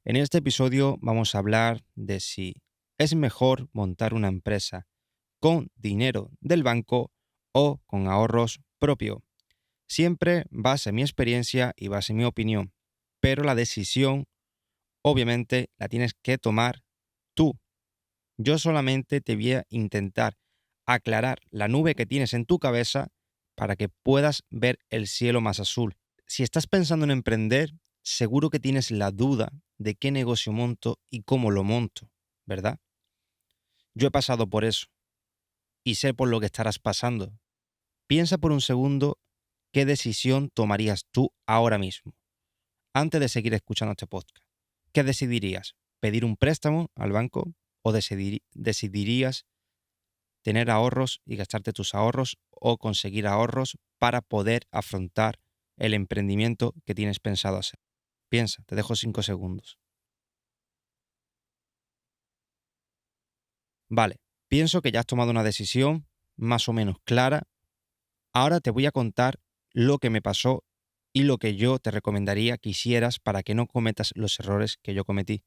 En este episodio vamos a hablar de si es mejor montar una empresa con dinero del banco o con ahorros propios. Siempre base mi experiencia y base mi opinión, pero la decisión obviamente la tienes que tomar tú. Yo solamente te voy a intentar aclarar la nube que tienes en tu cabeza para que puedas ver el cielo más azul. Si estás pensando en emprender, seguro que tienes la duda de qué negocio monto y cómo lo monto, ¿verdad? Yo he pasado por eso y sé por lo que estarás pasando. Piensa por un segundo qué decisión tomarías tú ahora mismo, antes de seguir escuchando este podcast. ¿Qué decidirías? ¿Pedir un préstamo al banco o decidirías tener ahorros y gastarte tus ahorros o conseguir ahorros para poder afrontar el emprendimiento que tienes pensado hacer? Piensa, te dejo 5 segundos. Vale, pienso que ya has tomado una decisión más o menos clara. Ahora te voy a contar lo que me pasó y lo que yo te recomendaría que hicieras para que no cometas los errores que yo cometí.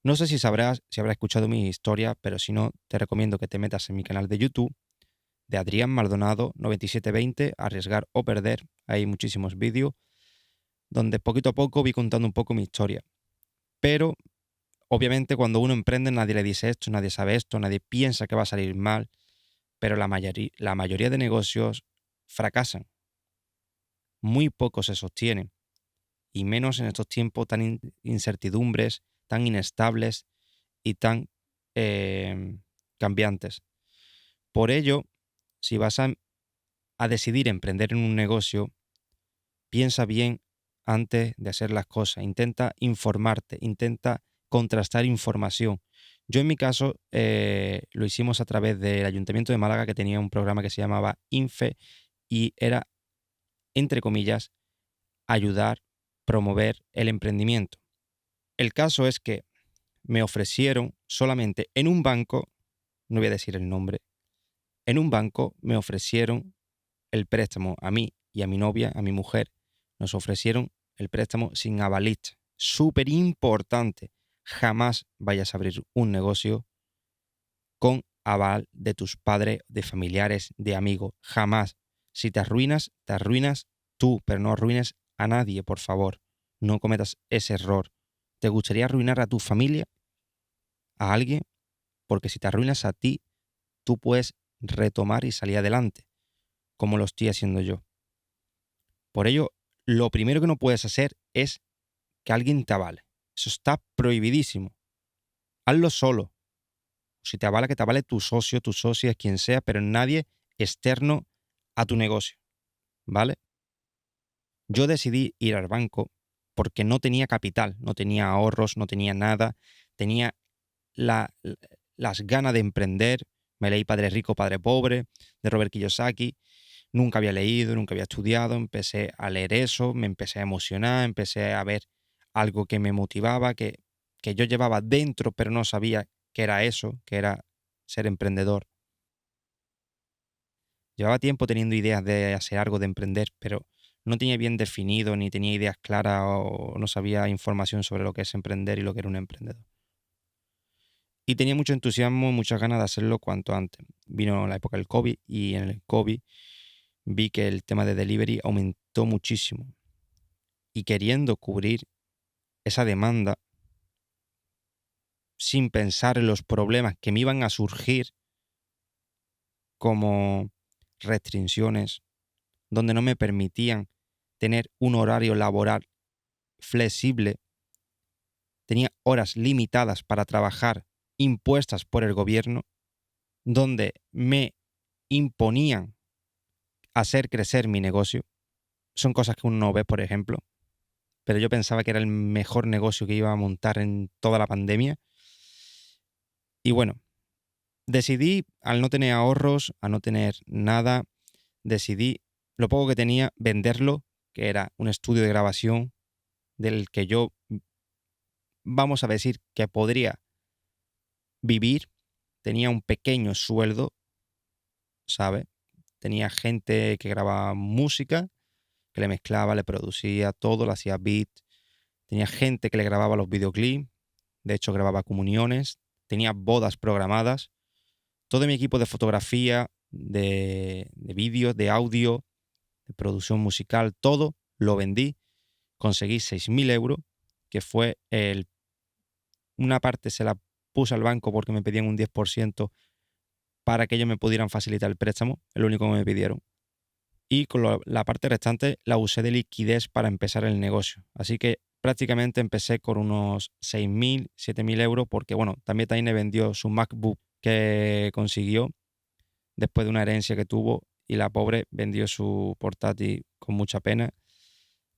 No sé si habrás escuchado mi historia, pero si no, te recomiendo que te metas en mi canal de YouTube de Adrián Maldonado 9720, Arriesgar o Perder. Hay muchísimos vídeos donde poquito a poco voy contando un poco mi historia. Pero obviamente cuando uno emprende nadie le dice esto, nadie sabe esto, nadie piensa que va a salir mal, pero la mayoría de negocios fracasan. Muy pocos se sostienen, y menos en estos tiempos tan incertidumbres, tan inestables y tan eh, cambiantes. Por ello, si vas a decidir emprender en un negocio, piensa bien antes de hacer las cosas, intenta informarte, intenta contrastar información. Yo en mi caso lo hicimos a través del Ayuntamiento de Málaga, que tenía un programa que se llamaba INFE y era, entre comillas, ayudar, promover el emprendimiento. El caso es que me ofrecieron solamente en un banco, no voy a decir el nombre, en un banco me ofrecieron el préstamo a mí y a mi novia, a mi mujer, nos ofrecieron el préstamo sin avalista. Súper importante. Jamás vayas a abrir un negocio con aval de tus padres, de familiares, de amigos. Jamás. Si te arruinas tú, pero no arruines a nadie, por favor. No cometas ese error. ¿Te gustaría arruinar a tu familia, a alguien? Porque si te arruinas a ti, tú puedes retomar y salir adelante, como lo estoy haciendo yo. Por ello, lo primero que no puedes hacer es que alguien te avale. Eso está prohibidísimo. Hazlo solo. Si te avala, que te avale tu socio, tu socia, quien sea, pero nadie externo a tu negocio, ¿vale? Yo decidí ir al banco porque no tenía capital, no tenía ahorros, no tenía nada, tenía la- las ganas de emprender. Me leí Padre Rico, Padre Pobre, de Robert Kiyosaki. Nunca había leído, nunca había estudiado, empecé a leer eso, me empecé a emocionar, empecé a ver algo que me motivaba, que yo llevaba dentro, pero no sabía que era eso, que era ser emprendedor. Llevaba tiempo teniendo ideas de hacer algo, de emprender, pero no tenía bien definido, ni tenía ideas claras o no sabía información sobre lo que es emprender y lo que era un emprendedor. Y tenía mucho entusiasmo y muchas ganas de hacerlo cuanto antes. Vino la época del COVID y en el COVID vi que el tema de delivery aumentó muchísimo. Y queriendo cubrir esa demanda sin pensar en los problemas que me iban a surgir, como restricciones, donde no me permitían tener un horario laboral flexible, tenía horas limitadas para trabajar impuestas por el gobierno, donde me imponían hacer crecer mi negocio. Son cosas que uno no ve, por ejemplo, pero yo pensaba que era el mejor negocio que iba a montar en toda la pandemia. Y bueno, decidí, al no tener ahorros, a no tener nada, decidí lo poco que tenía venderlo, que era un estudio de grabación del que yo, vamos a decir, que podría vivir. Tenía un pequeño sueldo, ¿sabes? Tenía gente que grababa música, que le mezclaba, le producía todo, le hacía beat, tenía gente que le grababa los videoclips, de hecho grababa comuniones, tenía bodas programadas, todo mi equipo de fotografía, de vídeo, de audio, de producción musical, todo lo vendí, conseguí 6.000 euros, que fue una parte se la puse al banco porque me pedían un 10% para que ellos me pudieran facilitar el préstamo, es lo único que me pidieron. Y con la parte restante la usé de liquidez para empezar el negocio. Así que prácticamente empecé con unos 6.000, 7.000 euros porque, bueno, también Taine vendió su MacBook que consiguió después de una herencia que tuvo y la pobre vendió su portátil con mucha pena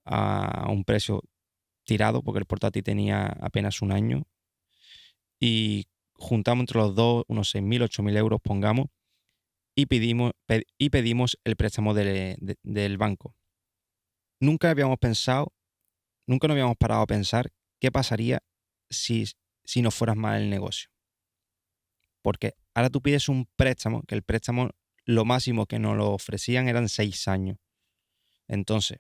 a un precio tirado porque el portátil tenía apenas un año y juntamos entre los dos unos 6.000, 8.000 euros, pongamos, y pedimos el préstamo del banco. Nunca habíamos pensado, nunca nos habíamos parado a pensar qué pasaría si nos fueras mal el negocio. Porque ahora tú pides un préstamo, que el préstamo lo máximo que nos lo ofrecían eran 6 años. Entonces,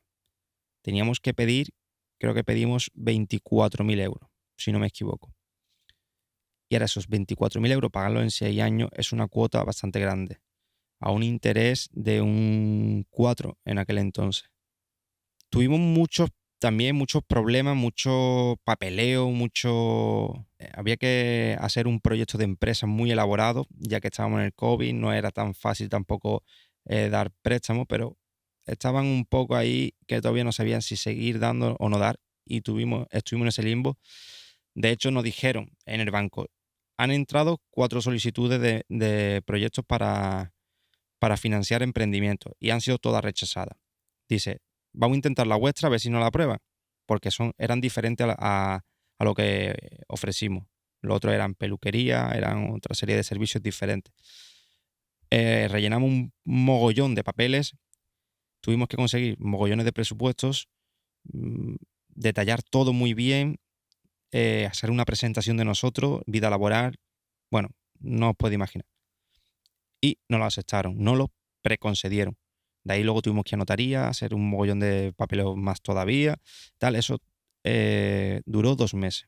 teníamos que pedir, creo que pedimos 24.000 euros, si no me equivoco. Y ahora esos 24.000 euros, pagarlo en 6 años, es una cuota bastante grande, a un interés de un 4 en aquel entonces. Tuvimos también muchos problemas, mucho papeleo, había que hacer un proyecto de empresa muy elaborado, ya que estábamos en el COVID, no era tan fácil tampoco dar préstamos, pero estaban un poco ahí que todavía no sabían si seguir dando o no dar, y estuvimos en ese limbo. De hecho, nos dijeron en el banco, han entrado 4 solicitudes de proyectos para financiar emprendimientos y han sido todas rechazadas. Dice, vamos a intentar la vuestra a ver si no la aprueban, porque eran diferentes a lo que ofrecimos. Los otros eran peluquería, eran otra serie de servicios diferentes. Rellenamos un mogollón de papeles, tuvimos que conseguir mogollones de presupuestos, detallar todo muy bien, hacer una presentación de nosotros, vida laboral, bueno, no os podéis imaginar. Y nos lo aceptaron, no lo preconcedieron. De ahí luego tuvimos que ir a notaría, hacer un mogollón de papeleo más todavía, tal, eso duró 2 meses.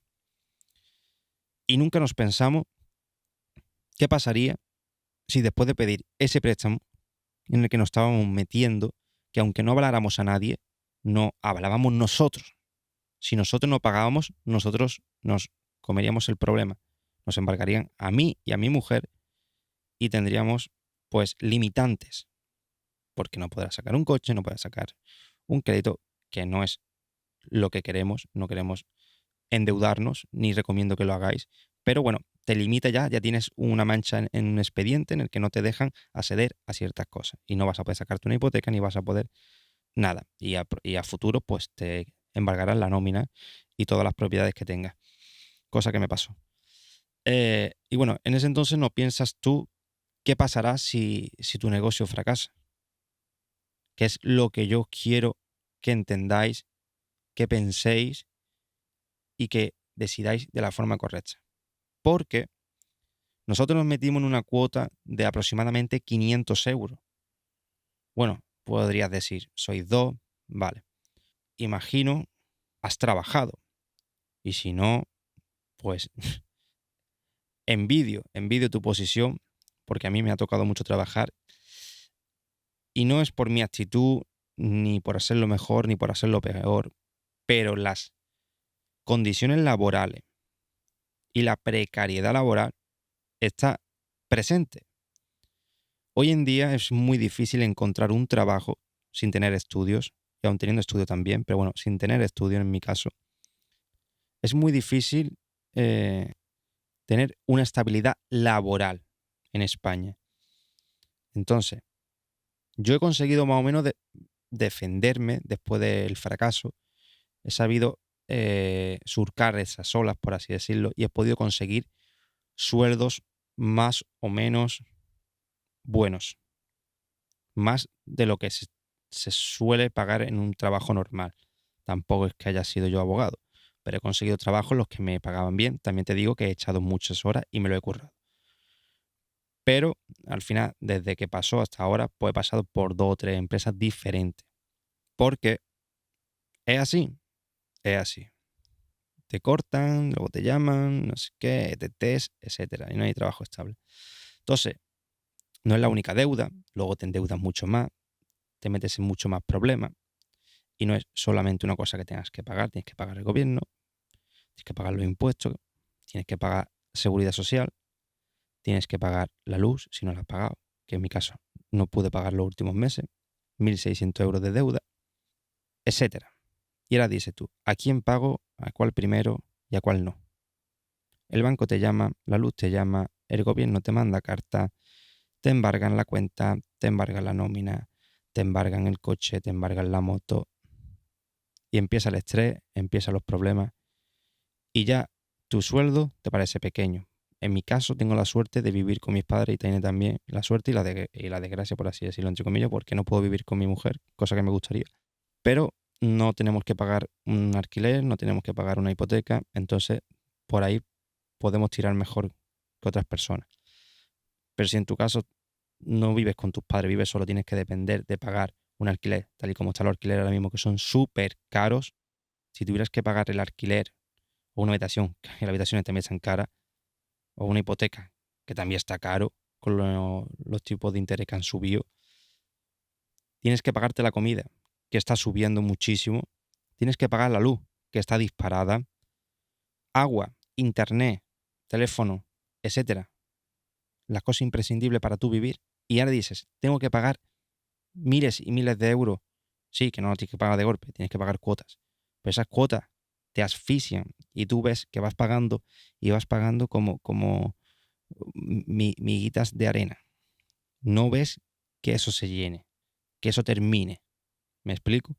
Y nunca nos pensamos qué pasaría si después de pedir ese préstamo en el que nos estábamos metiendo, que aunque no habláramos a nadie, no hablábamos nosotros. Si nosotros no pagábamos, nosotros nos comeríamos el problema. Nos embarcarían a mí y a mi mujer y tendríamos pues limitantes. Porque no podrás sacar un coche, no podrás sacar un crédito, que no es lo que queremos, no queremos endeudarnos, ni recomiendo que lo hagáis, pero bueno, te limita ya tienes una mancha en un expediente en el que no te dejan acceder a ciertas cosas y no vas a poder sacarte una hipoteca ni vas a poder nada. Y a futuro pues te embargarán la nómina y todas las propiedades que tengas, cosa que me pasó. Y bueno, en ese entonces no piensas tú qué pasará si tu negocio fracasa. Que es lo que yo quiero que entendáis, que penséis y que decidáis de la forma correcta. Porque nosotros nos metimos en una cuota de aproximadamente 500 euros. Bueno, podrías decir, sois 2, vale. Imagino, has trabajado. Y si no, pues envidio tu posición, porque a mí me ha tocado mucho trabajar. Y no es por mi actitud, ni por hacerlo mejor, ni por hacerlo peor, pero las condiciones laborales y la precariedad laboral está presente. Hoy en día es muy difícil encontrar un trabajo sin tener estudios, y aun teniendo estudio también, pero bueno, sin tener estudio en mi caso. Es muy difícil tener una estabilidad laboral en España. Entonces, yo he conseguido más o menos defenderme después del fracaso. He sabido surcar esas olas, por así decirlo, y he podido conseguir sueldos más o menos buenos, más de lo que se suele pagar en un trabajo normal. Tampoco es que haya sido yo abogado, pero he conseguido trabajos en los que me pagaban bien. También te digo que he echado muchas horas y me lo he currado. Pero al final, desde que pasó hasta ahora, pues he pasado por 2 o 3 empresas diferentes. Porque es así, es así. Te cortan, luego te llaman, no sé qué, ETTs, etcétera, y no hay trabajo estable. Entonces, no es la única deuda, luego te endeudas mucho más, te metes en mucho más problemas, y no es solamente una cosa que tengas que pagar, tienes que pagar el gobierno, tienes que pagar los impuestos, tienes que pagar seguridad social, tienes que pagar la luz si no la has pagado, que en mi caso no pude pagar los últimos meses, 1.600 euros de deuda, etcétera. Y ahora dices tú, ¿a quién pago, a cuál primero y a cuál no? El banco te llama, la luz te llama, el gobierno te manda carta, te embargan la cuenta, te embargan la nómina, te embargan el coche, te embargan la moto, y empieza el estrés, empiezan los problemas, y ya tu sueldo te parece pequeño. En mi caso tengo la suerte de vivir con mis padres y tiene también la suerte y la desgracia, por así decirlo, entre comillas, porque no puedo vivir con mi mujer, cosa que me gustaría. Pero no tenemos que pagar un alquiler, no tenemos que pagar una hipoteca, entonces por ahí podemos tirar mejor que otras personas. Pero si en tu caso no vives con tus padres, vives solo, tienes que depender de pagar un alquiler, tal y como está el alquiler ahora mismo, que son súper caros. Si tuvieras que pagar el alquiler o una habitación, que las habitaciones también están caras, o una hipoteca, que también está caro, con los tipos de interés que han subido, tienes que pagarte la comida, que está subiendo muchísimo, tienes que pagar la luz, que está disparada, agua, internet, teléfono, etcétera, las cosas imprescindibles para tú vivir. Y ahora dices, tengo que pagar miles y miles de euros. Sí, que no lo tienes que pagar de golpe, tienes que pagar cuotas. Pero esas cuotas te asfixian y tú ves que vas pagando y vas pagando como miguitas de arena. No ves que eso se llene, que eso termine. ¿Me explico?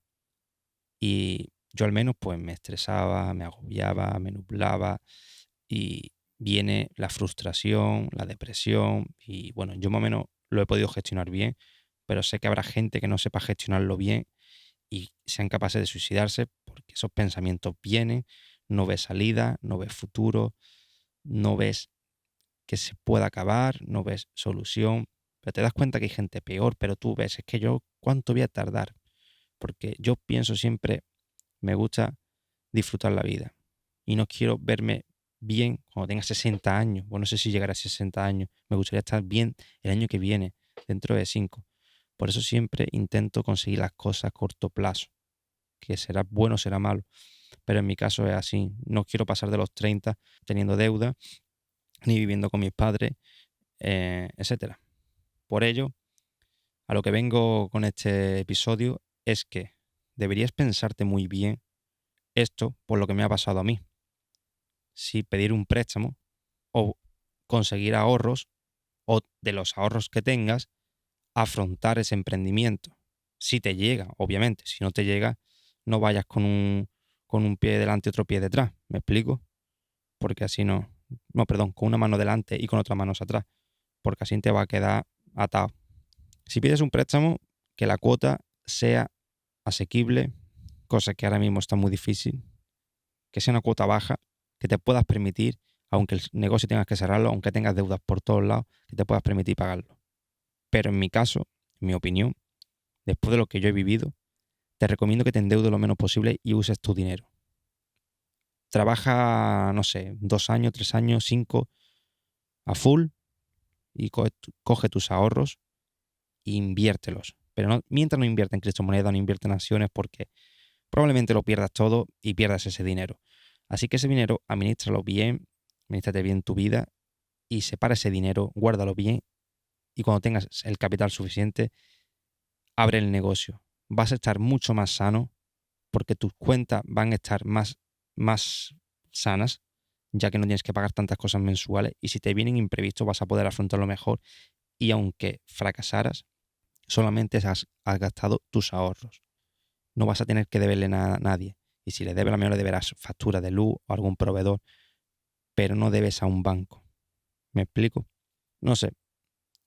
Y yo al menos pues me estresaba, me agobiaba, me nublaba y viene la frustración, la depresión y bueno, yo más o menos lo he podido gestionar bien, pero sé que habrá gente que no sepa gestionarlo bien y sean capaces de suicidarse porque esos pensamientos vienen, no ves salida, no ves futuro, no ves que se pueda acabar, no ves solución, pero te das cuenta que hay gente peor, pero tú ves, es que yo, ¿cuánto voy a tardar? Porque yo pienso siempre, me gusta disfrutar la vida y no quiero verme bien cuando tenga 60 años, o no sé si llegaré a 60 años, me gustaría estar bien el año que viene, dentro de 5. Por eso siempre intento conseguir las cosas a corto plazo, que será bueno o será malo, pero en mi caso es así, no quiero pasar de los 30 teniendo deuda, ni viviendo con mis padres, etcétera. Por ello, a lo que vengo con este episodio es que deberías pensarte muy bien esto por lo que me ha pasado a mí. Si pedir un préstamo o conseguir ahorros o de los ahorros que tengas, afrontar ese emprendimiento. Si te llega, obviamente. Si no te llega, no vayas con un pie delante y otro pie detrás. ¿Me explico? Porque así no. No, perdón, con una mano delante y con otra mano atrás. Porque así te va a quedar atado. Si pides un préstamo, que la cuota sea asequible, cosa que ahora mismo está muy difícil, que sea una cuota baja, que te puedas permitir, aunque el negocio tengas que cerrarlo, aunque tengas deudas por todos lados, que te puedas permitir pagarlo. Pero en mi caso, en mi opinión, después de lo que yo he vivido, te recomiendo que te endeudes lo menos posible y uses tu dinero. Trabaja, no sé, 2 años, 3 años, 5 a full y coge tus ahorros e inviértelos. Pero no, mientras no invierta en criptomonedas, no invierta en acciones porque probablemente lo pierdas todo y pierdas ese dinero. Así que ese dinero, administralo bien, administrate bien tu vida y separa ese dinero, guárdalo bien y cuando tengas el capital suficiente, abre el negocio. Vas a estar mucho más sano porque tus cuentas van a estar más sanas, ya que no tienes que pagar tantas cosas mensuales y si te vienen imprevistos vas a poder afrontarlo mejor y aunque fracasaras, solamente has gastado tus ahorros. No vas a tener que deberle nada a nadie. Y si le debes, a lo mejor le deberás factura de luz o algún proveedor, pero no debes a un banco. ¿Me explico? No sé.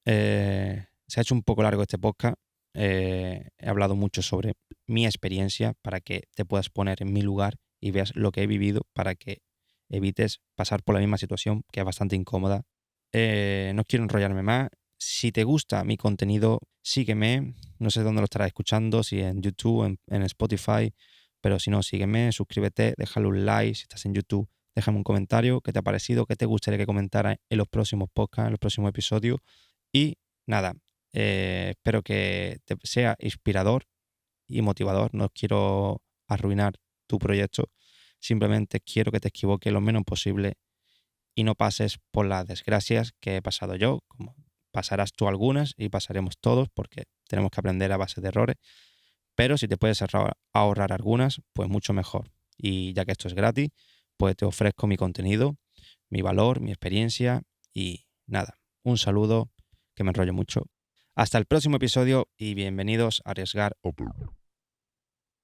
Se ha hecho un poco largo este podcast. He hablado mucho sobre mi experiencia para que te puedas poner en mi lugar y veas lo que he vivido para que evites pasar por la misma situación que es bastante incómoda. No quiero enrollarme más. Si te gusta mi contenido, sígueme. No sé dónde lo estarás escuchando, si en YouTube, en Spotify, pero si no, sígueme, suscríbete, déjale un like, si estás en YouTube, déjame un comentario, qué te ha parecido, qué te gustaría que comentara en los próximos podcasts, en los próximos episodios. Y nada, espero que te sea inspirador y motivador. No quiero arruinar tu proyecto, simplemente quiero que te equivoques lo menos posible y no pases por las desgracias que he pasado yo, como pasarás tú algunas y pasaremos todos, porque tenemos que aprender a base de errores. Pero si te puedes ahorrar algunas, pues mucho mejor. Y ya que esto es gratis, pues te ofrezco mi contenido, mi valor, mi experiencia y nada, un saludo, que me enrollo mucho. Hasta el próximo episodio y bienvenidos a Arriesgar.